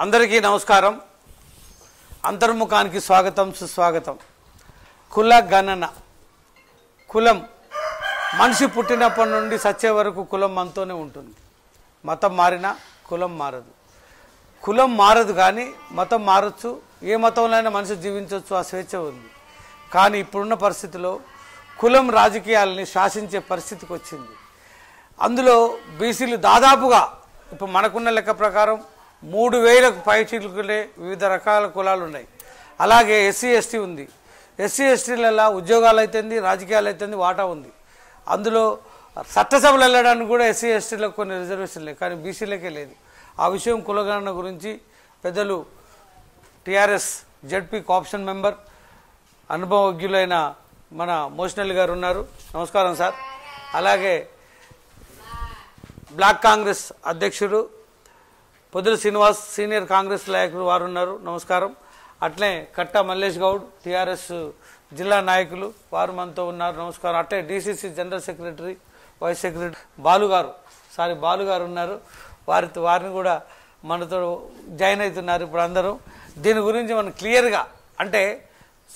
అందరికీ నమస్కారం. అంతర్ముఖానికి స్వాగతం, సుస్వాగతం. కుల గణన. కులం మనిషి పుట్టినప్పటి నుండి సచ్చే వరకు కులం మనతోనే ఉంటుంది. మతం మారినా కులం మారదు. కులం మారదు కానీ మతం మారచ్చు. ఏ మతంలోనైనా మనిషి జీవించవచ్చు, ఆ స్వేచ్ఛ ఉంది. కానీ ఇప్పుడున్న పరిస్థితిలో కులం రాజకీయాలని శాసించే పరిస్థితికి వచ్చింది. అందులో బీసీలు దాదాపుగా ఇప్పుడు మనకున్న లెక్క ప్రకారం 3000కు పైచిలుకునే వివిధ రకాల కులాలు ఉన్నాయి. అలాగే ఎస్సీ ఎస్టీ ఉంది. ఎస్సీ ఎస్టీలలో ఉద్యోగాలు అయితేంది, రాజకీయాలు అయితేంది వాటా ఉంది. అందులో చట్టసభలు వెళ్ళడానికి కూడా ఎస్సీ ఎస్టీలకు కొన్ని రిజర్వేషన్లు లేవు, కానీ బీసీలకే లేదు. ఆ విషయం కులగణన గురించి పెద్దలు టీఆర్ఎస్ జెడ్పీ కోఆప్షన్ మెంబర్ అనుభవజ్ఞులైన మన మోషనల్ గారు ఉన్నారు. నమస్కారం సార్. అలాగే బ్లాక్ కాంగ్రెస్ అధ్యక్షుడు పొద్దుల శ్రీనివాస్ సీనియర్ కాంగ్రెస్ నాయకులు వారు ఉన్నారు. నమస్కారం. అట్లే కట్ట మల్లేష్ గౌడ్ టీఆర్ఎస్ జిల్లా నాయకులు వారు మనతో ఉన్నారు. నమస్కారం. అట్లే DCC general secretary vice secretary Balu garu ఉన్నారు. వారిని కూడా మనతో జాయిన్ అవుతున్నారు ఇప్పుడు అందరూ. దీని గురించి మనం క్లియర్గా అంటే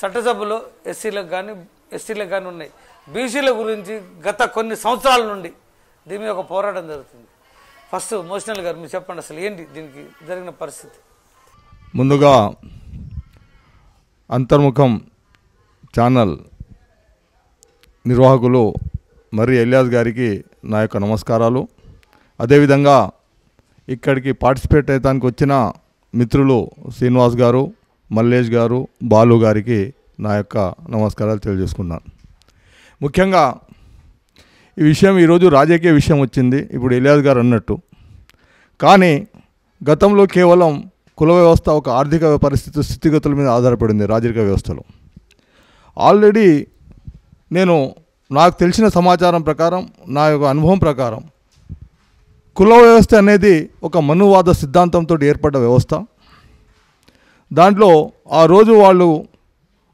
చట్టసభలో ఎస్సీలకు కానీ ఎస్టీలకు కానీ ఉన్నాయి. బీసీల గురించి గత కొన్ని సంవత్సరాల నుండి దీని మీద ఒక పోరాటం జరుగుతుంది. ఫస్ట్ మోషనల్ గారు మీరు చెప్పండి, అసలు ఏంటి దీనికి జరిగిన పరిస్థితి? ముందుగా అంతర్ముఖం ఛానల్ నిర్వాహకులు మరి ఎలియాస్ గారికి నా యొక్క నమస్కారాలు. అదేవిధంగా ఇక్కడికి పార్టిసిపేట్ అయ్యడానికి వచ్చిన మిత్రులు శ్రీనివాస్ గారు, మల్లేష్ గారు, బాలు గారికి నా యొక్క నమస్కారాలు తెలియజేసుకున్నాను. ముఖ్యంగా ఈ విషయం ఈరోజు రాజకీయ విషయం వచ్చింది, ఇప్పుడు ఎలియాస్ గారు అన్నట్టు. కానీ గతంలో కేవలం కుల వ్యవస్థ ఒక ఆర్థిక పరిస్థితి స్థితిగతుల మీద ఆధారపడింది రాజకీయ వ్యవస్థలో. ఆల్రెడీ నాకు తెలిసిన సమాచారం ప్రకారం, నా యొక్క అనుభవం ప్రకారం కుల వ్యవస్థ అనేది ఒక మనువాద సిద్ధాంతంతో ఏర్పడ్డ వ్యవస్థ. దాంట్లో ఆ రోజు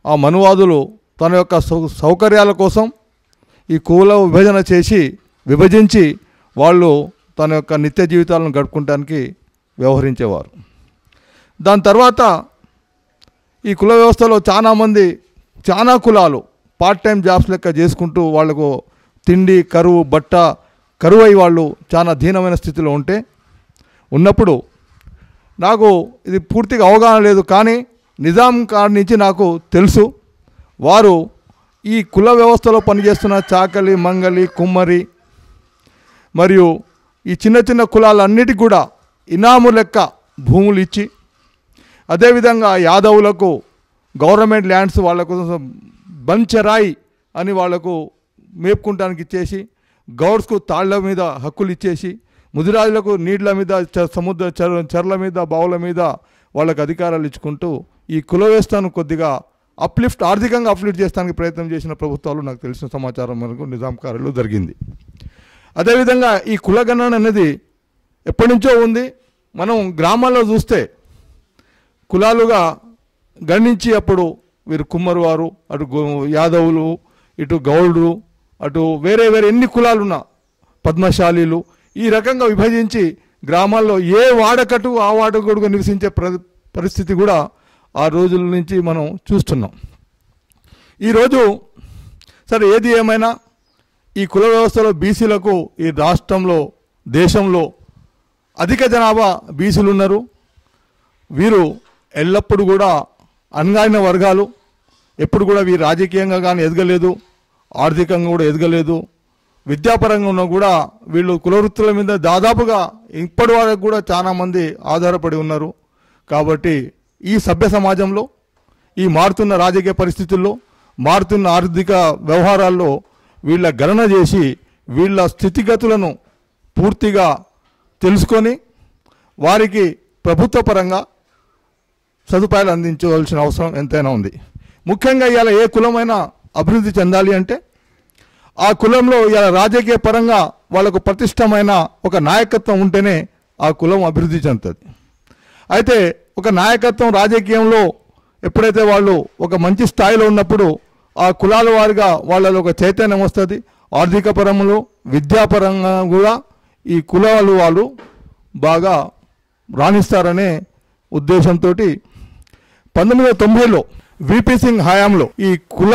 ఆ మనువాదులు తన యొక్క సౌకర్యాల కోసం ఈ కుల విభజించి వాళ్ళు తన యొక్క నిత్య జీవితాలను గడుపుకోవడానికి వ్యవహరించేవారు. దాని తర్వాత ఈ కుల వ్యవస్థలో చాలా కులాలు పార్ట్ టైం జాబ్స్ లెక్క చేసుకుంటూ వాళ్లకు తిండి కరువు అయి వాళ్ళు చాలా దీనమైన స్థితిలో ఉన్నప్పుడు నాకు ఇది పూర్తిగా అవగాహన లేదు. కానీ నిజాం కాడి నుంచి నాకు తెలుసు, వారు ఈ కుల వ్యవస్థలో పనిచేస్తున్న చాకలి, మంగలి, కుమ్మరి మరియు ఈ చిన్న చిన్న కులాలన్నిటికీ కూడా ఇనాము లెక్క భూములు ఇచ్చి, అదేవిధంగా యాదవులకు గవర్నమెంట్ ల్యాండ్స్ వాళ్ళకు బంచరాయి అని వాళ్లకు మేపుకుంటానికి ఇచ్చేసి, గౌడ్స్కు తాళ్ల మీద హక్కులు ఇచ్చేసి, ముదిరాజులకు నీళ్ల మీద, సముద్ర చెర్ల మీద, బావుల మీద వాళ్ళకు అధికారాలు ఇచ్చుకుంటూ ఈ కుల వ్యవస్థను కొద్దిగా ఆర్థికంగా అప్లిఫ్ట్ చేయడానికి ప్రయత్నం చేసిన ప్రభుత్వాలు నాకు తెలిసిన సమాచారం మేరకు నిజాం కాలంలో జరిగింది. అదేవిధంగా ఈ కులగణన అనేది ఎప్పటి నుంచో ఉంది. మనం గ్రామాల్లో చూస్తే కులాలుగా గణించి అప్పుడు వీరు కుమ్మరు వారు, అటు యాదవులు, ఇటు గౌడులు, అటు వేరే ఎన్ని కులాలున్నా పద్మశాలీలు, ఈ రకంగా విభజించి గ్రామాల్లో ఏ వాడకటు ఆ వాడకటుగా నివసించే పరిస్థితి కూడా ఆ రోజుల నుంచి మనం చూస్తున్నాం. ఈరోజు సరే ఏది ఏమైనా ఈ కుల వ్యవస్థలో బీసీలకు ఈ రాష్ట్రంలో, దేశంలో అధిక జనాభా బీసీలు ఉన్నారు. వీరు ఎల్లప్పుడూ కూడా అణగారిన వర్గాలు. ఎప్పుడు కూడా వీరు రాజకీయంగా కానీ ఎదగలేదు, ఆర్థికంగా కూడా ఎదగలేదు. విద్యాపరంగా ఉన్న కూడా వీళ్ళు కులవృత్తుల మీద దాదాపుగా ఇప్పటి వరకు కూడా చాలామంది ఆధారపడి ఉన్నారు. కాబట్టి ఈ సభ్య సమాజంలో, ఈ మారుతున్న రాజకీయ పరిస్థితుల్లో, మారుతున్న ఆర్థిక వ్యవహారాల్లో వీళ్ళ గణన చేసి వీళ్ళ స్థితిగతులను పూర్తిగా తెలుసుకొని వారికి ప్రభుత్వ పరంగా సదుపాయాలు అందించవలసిన అవసరం ఎంతైనా ఉంది. ముఖ్యంగా ఇవాళ ఏ కులమైనా అభివృద్ధి చెందాలి అంటే ఆ కులంలో ఇవాళ రాజకీయ పరంగా వాళ్ళకు ప్రతిష్టమైన ఒక నాయకత్వం ఉంటేనే ఆ కులం అభివృద్ధి చెందుతుంది. అయితే ఒక నాయకత్వం రాజకీయంలో ఎప్పుడైతే వాళ్ళు ఒక మంచి స్థాయిలో ఉన్నప్పుడు ఆ కులాల వారిగా వాళ్ళలో ఒక చైతన్యం వస్తుంది. ఆర్థిక పరంలో, విద్యాపరంగా కూడా ఈ కులాలు వాళ్ళు బాగా రాణిస్తారనే ఉద్దేశంతో 1990లో విపి సింగ్ హయాంలో ఈ కుల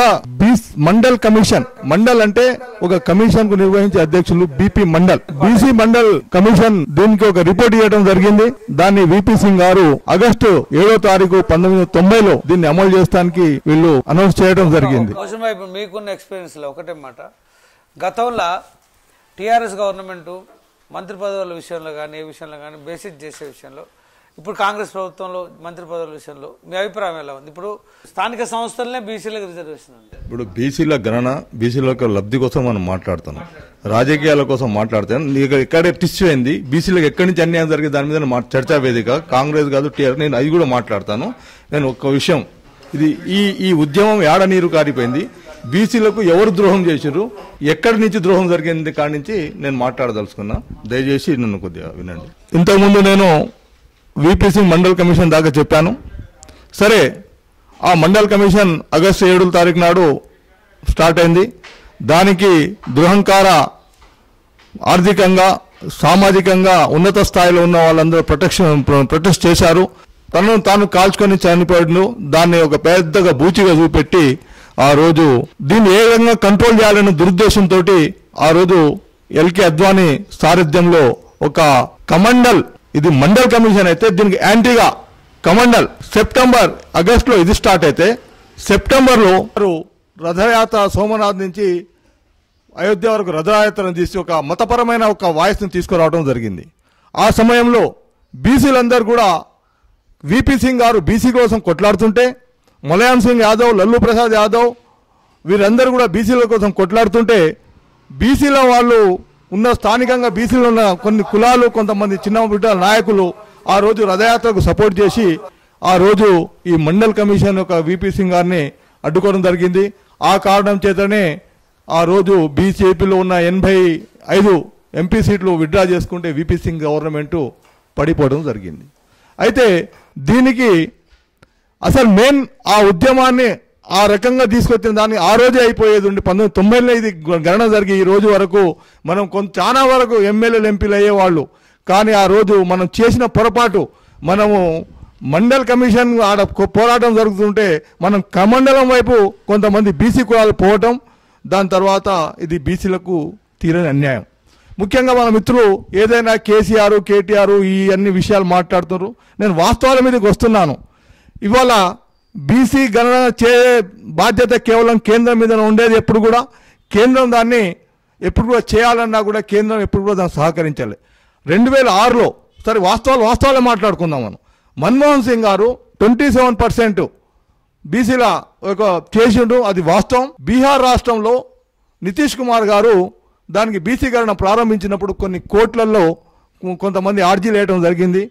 మండల్ కమిషన్, మండల్ అంటే ఒక కమిషన్ కు నిర్వహించే అధ్యక్షులు BP mandal, BC mandal commission దీనికి ఒక రిపోర్ట్ ఇవ్వడం జరిగింది. దాన్ని విపి సింగ్ గారు ఆగస్టు 7వ తారీఖు 1990లో దీన్ని అమలు చేయడానికి వీళ్ళు అనౌన్స్ చేయడం జరిగింది. మీకున్న ఎక్స్పీరియన్స్ లో ఒకటే మాట, గతంలో టీఆర్ఎస్ గవర్నమెంట్ మంత్రి పదవుల విషయంలో కానీ ఏ విషయంలో కానీ బేసిక్ చేసే విషయంలో, ఇప్పుడు కాంగ్రెస్ ప్రభుత్వంలో మంత్రి పదవుల విషయంలో మీ అభిప్రాయం ఎలా ఉంది? ఇప్పుడు స్థానిక సంస్థలనే బీసీలకు రిజర్వేషన్ ఉంది. ఇప్పుడు బీసీల గణన, బీసీలకు లబ్ధి కోసం మనం మాట్లాడుతున్నాం, రాజకీయాల కోసం మాట్లాడుతాం. ఇక్కడే టిష్యూ అయింది, బీసీలకు ఎక్కడి నుంచి అన్యాయం జరిగే దాని మీద చర్చా వేదిక కాంగ్రెస్ కాదు టీఆర్ఎస్, నేను అది కూడా మాట్లాడతాను. నేను ఒక్క విషయం, ఇది ఈ ఉద్యమం ఏడ నీరు కారిపోయింది, బీసీలకు ఎవరు ద్రోహం చేశారు, ఎక్కడి నుంచి ద్రోహం జరిగింది కాడి నుంచి నేను మాట్లాడదలుచుకున్నా. దయచేసి నన్ను కొద్దిగా వినండి. ఇంతకుముందు నేను విపి సింగ్ మండల్ కమిషన్ దాకా చెప్పాను. సరే, ఆ మండల్ కమిషన్ ఆగస్టు 7వ తారీఖు నాడు స్టార్ట్ అయింది. దానికి దురహంకార ఆర్థికంగా సామాజికంగా ఉన్నత స్థాయిలో ఉన్న వాళ్ళందరూ ప్రొటెస్ట్ చేశారు. తాను కాల్చుకొని చనిపోయాడు. దాన్ని ఒక పెద్దగా బూచిగా చూపెట్టి ఆ రోజు దీన్ని ఏ విధంగా కంట్రోల్ చేయాలనే దురుద్దేశంతో ఆ రోజు ఎల్కే అద్వానీ సారథ్యంలో ఒక కమండల్, ఇది మండల్ కమిషన్ అయితే దీనికి యాంటీగా కమండల్ ఆగస్టులో ఇది స్టార్ట్ అయితే సెప్టెంబర్లో రథయాత్ర సోమనాథ్ నుంచి అయోధ్య వరకు రథయాత్రను తీసి ఒక మతపరమైన ఒక వాయిస్ని తీసుకురావడం జరిగింది. ఆ సమయంలో బీసీలందరూ కూడా విపి సింగ్ గారు బీసీ కోసం కొట్లాడుతుంటే, ములాయం సింగ్ యాదవ్, లల్లు ప్రసాద్ యాదవ్ వీరందరూ కూడా బీసీల కోసం కొట్లాడుతుంటే, బీసీల వాళ్ళు ఉన్న స్థానికంగా బీసీలో ఉన్న కొన్ని కులాలు, కొంతమంది చిన్న బిడ్డ నాయకులు ఆ రోజు రథయాత్రకు సపోర్ట్ చేసి ఆ రోజు ఈ మండల్ కమిషన్ యొక్క విపి సింగ్ గారిని అడ్డుకోవడం జరిగింది. ఆ కారణం చేతనే ఆ రోజు బీజేపీలో ఉన్న 85 ఎంపీ సీట్లు విత్డ్రా చేసుకుంటే విపి సింగ్ గవర్నమెంట్ పడిపోవడం జరిగింది. అయితే దీనికి అసలు మెయిన్ ఆ ఉద్యమాన్ని ఆ రకంగా తీసుకొచ్చిన దాన్ని ఆ రోజే అయిపోయేది ఉండి 1990లో ఇది గణన జరిగి ఈ రోజు వరకు మనం చాలా వరకు ఎమ్మెల్యేలు ఎంపీలు అయ్యేవాళ్ళు. కానీ ఆ రోజు మనం చేసిన పొరపాటు, మనము మండల్ కమిషన్ ఆడ పోరాటం జరుగుతుంటే మనం కమండలం వైపు కొంతమంది బీసీ కులాలు పోవటం, దాని తర్వాత ఇది బీసీలకు తీరని అన్యాయం. ముఖ్యంగా మన మిత్రులు ఏదైనా కేసీఆర్ కేటీఆర్ ఈ అన్ని విషయాలు మాట్లాడుతున్నారు. నేను వాస్తవాల మీదకి వస్తున్నాను. ఇవాళ బీసీ గణన బాధ్యత కేవలం కేంద్రం మీద ఉండేది. ఎప్పుడు కూడా కేంద్రం దాన్ని ఎప్పుడు కూడా చేయాలన్నా కూడా కేంద్రం ఎప్పుడు కూడా దాన్ని సహకరించాలి. 2006లో సరే వాస్తవాలే మాట్లాడుకుందాం మనం. మన్మోహన్ సింగ్ గారు 27% బీసీల ఒక చేసిండు, అది వాస్తవం. బీహార్ రాష్ట్రంలో నితీష్ కుమార్ గారు దానికి బీసీ గణన ప్రారంభించినప్పుడు కొన్ని కోట్లలో కొంతమంది ఆర్జీలు వేయడం జరిగింది.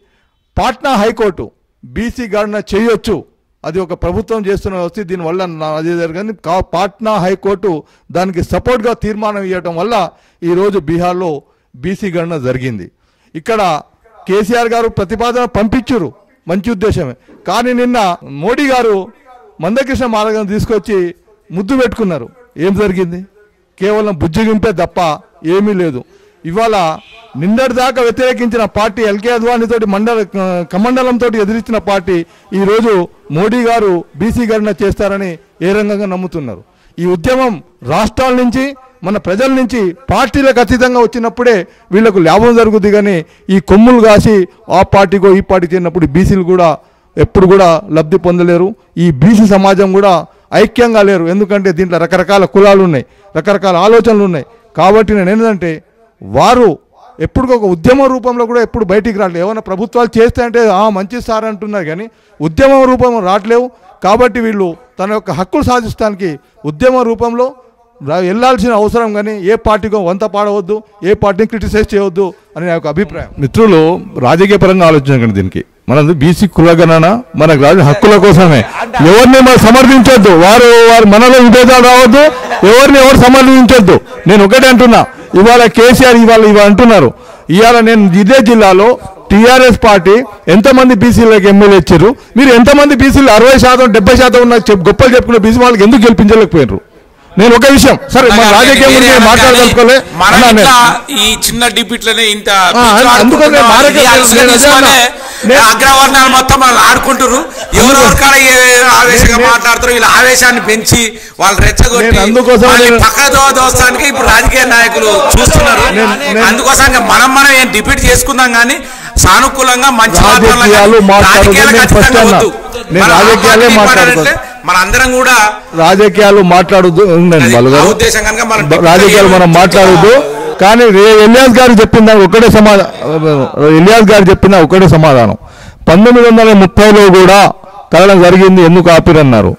పాట్నా హైకోర్టు బీసీ గణన చేయొచ్చు, అది ఒక ప్రభుత్వం చేస్తున్న వ్యవస్థ, దీనివల్ల అదే జరిగింది. పాట్నా హైకోర్టు దానికి సపోర్ట్గా తీర్మానం ఇవ్వడం వల్ల ఈరోజు బీహార్లో బీసీ గణన జరిగింది. ఇక్కడ కేసీఆర్ గారు ప్రతిపాదన పంపించారు, మంచి ఉద్దేశమే. కానీ నిన్న మోడీ గారు మందకృష్ణ మార్గం తీసుకొచ్చి ముద్దు పెట్టుకున్నారు. ఏం జరిగింది? కేవలం బుజ్జిగింపే తప్ప ఏమీ లేదు. ఇవాళ నిన్నటిదాకా వ్యతిరేకించిన పార్టీ ఎల్కే అద్వానీతోటి కమండలంతో ఎదిరించిన పార్టీ ఈరోజు మోడీ గారు బీసీ గణన చేస్తారని ఏ రంగంగా నమ్ముతున్నారు. ఈ ఉద్యమం రాష్ట్రాల నుంచి మన ప్రజల నుంచి పార్టీలకు అతీతంగా వచ్చినప్పుడే వీళ్లకు లాభం జరుగుతుంది. కానీ ఈ కొమ్ములు కాసి ఆ పార్టీకో ఈ పార్టీకి చెందినప్పుడు బీసీలు కూడా ఎప్పుడు కూడా లబ్ధి పొందలేరు. ఈ బీసీ సమాజం కూడా ఐక్యంగా లేరు. ఎందుకంటే దీంట్లో రకరకాల కులాలు ఉన్నాయి, రకరకాల ఆలోచనలు ఉన్నాయి. కాబట్టి నేను ఏంటంటే వారు ఎప్పుడు ఒక ఉద్యమ రూపంలో కూడా ఎప్పుడు బయటికి రావట్లేదు. ఏమైనా ప్రభుత్వాలు చేస్తే అంటే మంచి సార్ అంటున్నారు, కానీ ఉద్యమ రూపం రావట్లేవు. కాబట్టి వీళ్ళు తన యొక్క హక్కులు సాధించడానికి ఉద్యమ రూపంలో వెళ్ళాల్సిన అవసరం, కానీ ఏ పార్టీకో వంత పాడవద్దు, ఏ పార్టీని క్రిటిసైజ్ చేయవద్దు అని నా యొక్క అభిప్రాయం. మిత్రులు రాజకీయ పరంగా ఆలోచించకండి. దీనికి మన బీసీ కులగణన మన హక్కుల కోసమే. ఎవరిని మనం సమర్థించొద్దు, వారు మనలో విభేదాలు రావద్దు, ఎవరిని ఎవరు సమర్థించొద్దు. నేను ఒకటే అంటున్నా, ఇవాళ కేసీఆర్ ఇవాళ అంటున్నారు, ఇవాళ నేను ఇదే జిల్లాలో టీఆర్ఎస్ పార్టీ ఎంతమంది బీసీలకు ఎమ్మెల్యే ఇచ్చారు, మీరు ఎంతమంది బీసీలు 60% 70% ఉన్న గొప్పలు చెప్పుకున్న బీసీ వాళ్ళకి ఎందుకు గెలిపించలేకపోయినారు? నేను ఒక విషయం సరే మన రాజకీయం గురించి మాట్లాడదలుచుకోలే, ఈ చిన్న డిబేట్లనే ఇంత అందుకనే అగ్రవర్ణాలు మొత్తం వాళ్ళు ఆడుకుంటారు. ఎవరెవరి కాడ ఆవేశంగా మాట్లాడుతారు. వీళ్ళ ఆవేశాన్ని పెంచి వాళ్ళు రెచ్చగొట్టి పక్క దోస్తానికి ఇప్పుడు రాజకీయ నాయకులు చూస్తున్నారు. అందుకోసం మనం ఏం డిబేట్ చేసుకుందాం కానీ సానుకూలంగా మంచి మనందరం కూడా రాజకీయాలు మాట్లాడొద్దు. రాజకీయాలు మనం మాట్లాడొద్దు. కానీ ఇలియాస్ గారు చెప్పిన ఒకటే సమాధానం 1930లో కూడా కలడం జరిగింది, ఎందుకు ఆపిరన్నారు.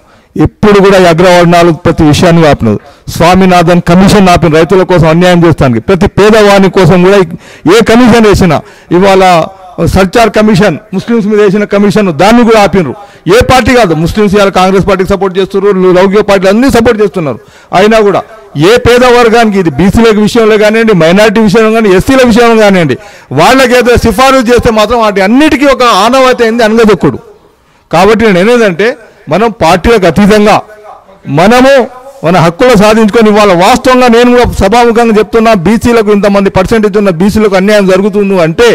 ఇప్పుడు కూడా అగ్రవర్ణాలు ప్రతి విషయాన్ని ఆపినది. స్వామినాథన్ కమిషన్ ఆపిన రైతుల కోసం అన్యాయం చేస్తానికి, ప్రతి పేదవాని కోసం కూడా ఏ కమిషన్ వేసినా, ఇవాళ సర్చార్ కమిషన్ ముస్లిమ్స్ మీద వేసిన కమిషన్ దాన్ని కూడా ఆపినరు. ఏ పార్టీ కాదు, ముస్లిమ్స్ ఇవాళ కాంగ్రెస్ పార్టీకి సపోర్ట్ చేస్తున్నారు, లౌకిక పార్టీలు అన్నీ సపోర్ట్ చేస్తున్నారు. అయినా కూడా ఏ పేద వర్గానికి, ఇది బీసీల విషయంలో కానివ్వండి, మైనారిటీ విషయంలో కానీ, ఎస్సీల విషయంలో కానివ్వండి, వాళ్ళకైతే సిఫారసు చేస్తే మాత్రం వాటి అన్నిటికీ ఒక ఆనవాయితీ అయింది అనగదొక్కుడు. కాబట్టి నేను ఏంటంటే మనం పార్టీలకు అతీతంగా మనము మన హక్కులు సాధించుకొని ఇవాళ వాస్తవంగా నేను కూడా సభాముఖంగా చెప్తున్నా, బీసీలకు ఇంతమంది పర్సెంటేజ్ ఉన్న బీసీలకు అన్యాయం జరుగుతుంది అంటే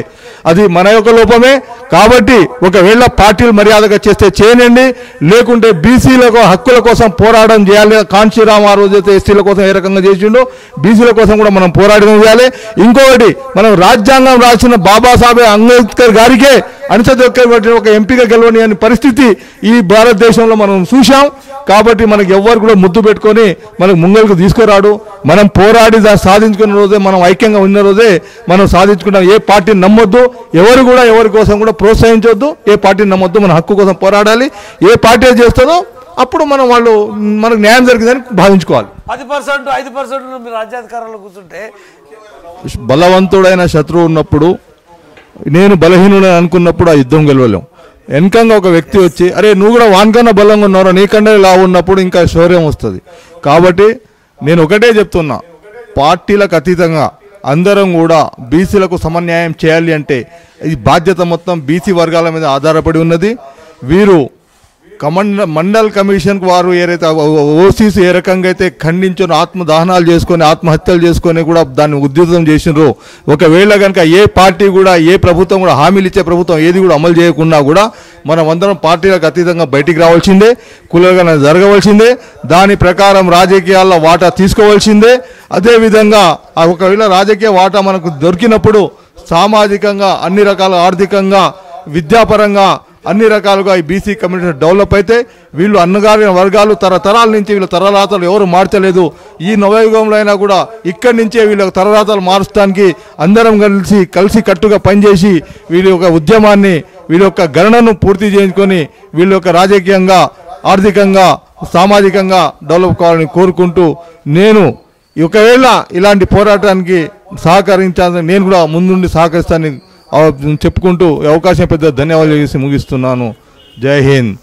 అది మన యొక్క లోపమే. కాబట్టి ఒకవేళ పార్టీలు మర్యాదగా చేస్తే చేయనండి, లేకుంటే బీసీలకు హక్కుల కోసం పోరాటం చేయాలి. కాంశీరామ్ ఆ రోజైతే ఎస్సీల కోసం ఏ రకంగా చేసిండో బీసీల కోసం కూడా మనం పోరాటం చేయాలి. ఇంకొకటి, మనం రాజ్యాంగం రాసిన బాబాసాహెబ్ అంబేద్కర్ గారికే అణిచివేత ఒక ఎంపీగా గెలవని అనే పరిస్థితి ఈ భారతదేశంలో మనం చూసాం. కాబట్టి మనకి ఎవ్వరు కూడా ముద్దు పెట్టుకొని మనకు ముంగలకు తీసుకురాడు. మనం పోరాడి సాధించుకున్న రోజే, మనం ఐక్యంగా ఉన్న రోజే మనం సాధించుకున్నాం. ఏ పార్టీని నమ్మొద్దు, ఎవరు కూడా ఎవరి కోసం కూడా ప్రోత్సహించొద్దు. ఏ పార్టీని నమ్మొద్దు, మన హక్కు కోసం పోరాడాలి. ఏ పార్టీ చేస్తుందో అప్పుడు మనం మనకు న్యాయం జరిగిందని భావించుకోవాలి. 10% 5% మీరు రాజ్యాధికారంలో కూర్చుంటే బలవంతుడైన శత్రువు ఉన్నప్పుడు, నేను బలహీనుడని అనుకున్నప్పుడు ఆ యుద్ధం గెలవలేం. వెనకంగా ఒక వ్యక్తి వచ్చి అరే నువ్వు కూడా వానికన్నా బలంగా ఉన్నావు, నీకన్నా ఇలా ఉన్నప్పుడు ఇంకా శౌర్యం వస్తుంది. కాబట్టి నేను ఒకటే చెప్తున్నా, పార్టీలకు అతీతంగా అందరం కూడా బీసీలకు సమన్యాయం చేయాలి అంటే ఈ బాధ్యత మొత్తం బీసీ వర్గాల మీద ఆధారపడి ఉన్నది. వీరు మండల్ కమిషన్కు వారు ఏదైతే ఓసీస్ ఏ రకంగా అయితే ఖండించో ఆత్మదహనాలు చేసుకొని ఆత్మహత్యలు చేసుకొని కూడా దాన్ని ఉద్ధృతం చేసినారో, ఒకవేళ కనుక ఏ పార్టీ కూడా ఏ ప్రభుత్వం కూడా హామీలు ఇచ్చే ప్రభుత్వం ఏది కూడా అమలు చేయకుండా కూడా మనం అందరం పార్టీలకు అతీతంగా బయటికి రావాల్సిందే, కులగన జరగవలసిందే, దాని ప్రకారం రాజకీయాల్లో వాటా తీసుకోవాల్సిందే. అదేవిధంగా ఒకవేళ రాజకీయ వాటా మనకు దొరికినప్పుడు సామాజికంగా అన్ని రకాల ఆర్థికంగా విద్యాపరంగా అన్ని రకాలుగా ఈ బీసీ కమ్యూనిటీ డెవలప్ అయితే వీళ్ళు అన్నగారిన వర్గాలు తరతరాల నుంచి వీళ్ళ తరరాతలు ఎవరు మార్చలేదు. ఈ నవయుగంలో అయినా కూడా ఇక్కడి నుంచే వీళ్ళ తరరాతలు మార్చడానికి అందరం కలిసి కట్టుగా పనిచేసి వీళ్ళ యొక్క ఉద్యమాన్ని, వీళ్ళ యొక్క గణనను పూర్తి చేసుకొని వీళ్ళ యొక్క రాజకీయంగా, ఆర్థికంగా, సామాజికంగా డెవలప్ కావాలని కోరుకుంటూ, నేను ఒకవేళ ఇలాంటి పోరాటానికి సహకరించాలని నేను కూడా ముందుండి సహకరిస్తానని చెప్పుకుంటూ అవకాశం పెద్ద ధన్యవాదాలు చేసి ముగిస్తున్నాను. జై హింద్.